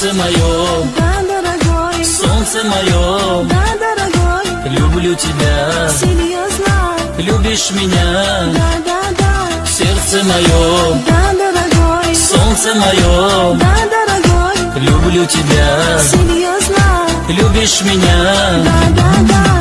сердце мое, да, дорогой, солнце мое, да, дорогой, люблю тебя, серьезно, любишь меня, да, да, да, сердце мое, да, дорогой, солнце мое, да, дорогой, люблю тебя, серьезно, любишь меня. да, да, да.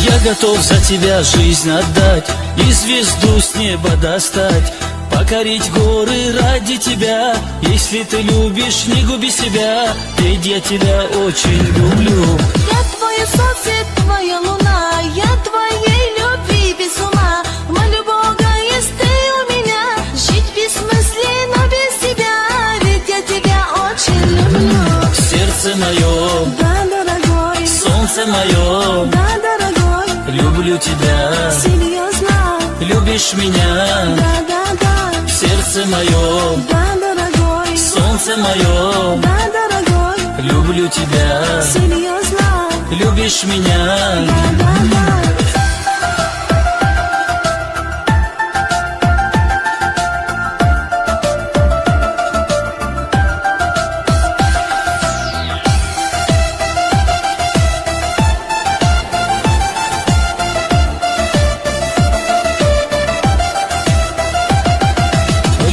Я готов за тебя жизнь отдать и звезду с неба достать, покорить горы ради тебя. Если ты любишь, не губи себя, ведь я тебя очень люблю. Я твое солнце, твоя луна, я твоей любви без ума. Молю Бога, есть ты у меня, жить бессмысленно без тебя, ведь я тебя очень люблю. Сердце мое, Да, дорогой, солнце мое, да, дорогой, люблю тебя, серьезно, любишь меня. да, да, да, Сердце мое, да, дорогой, солнце мое, да, дорогой, люблю тебя, серьезно, любишь меня. да, да, да.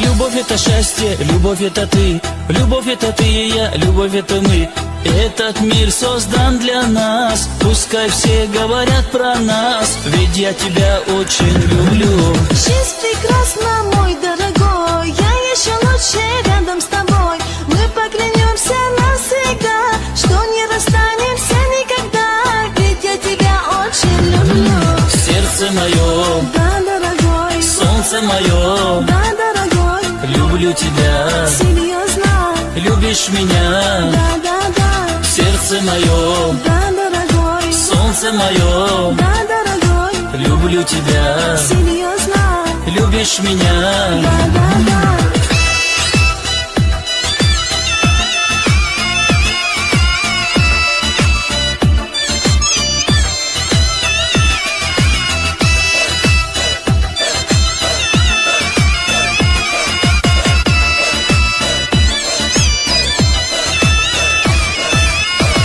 Любовь это счастье, любовь это ты, любовь это ты и я, любовь это мы. Этот мир создан для нас, пускай все говорят про нас, ведь я тебя очень люблю. Жизнь прекрасна, мой дорогой, я еще лучше рядом с тобой. Мы поклянемся навсегда, что не расстанемся никогда, ведь я тебя очень люблю. Сердце мое, Да, дорогой, солнце мое, да, дорогой, люблю тебя, серьезно, любишь меня. да, да, да, Сердце мое, да, дорогой, солнце мое, да, дорогой, люблю тебя, серьезно, любишь меня. да, да, да.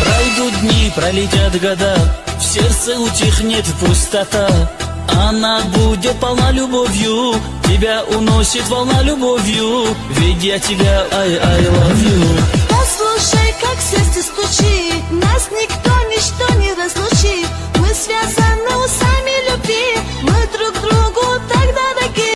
Пройдут дни, пролетят года, в сердце утихнет пустота. Она будет полна любовью, тебя уносит волна любовью, ведь я тебя I love you. Послушай, как все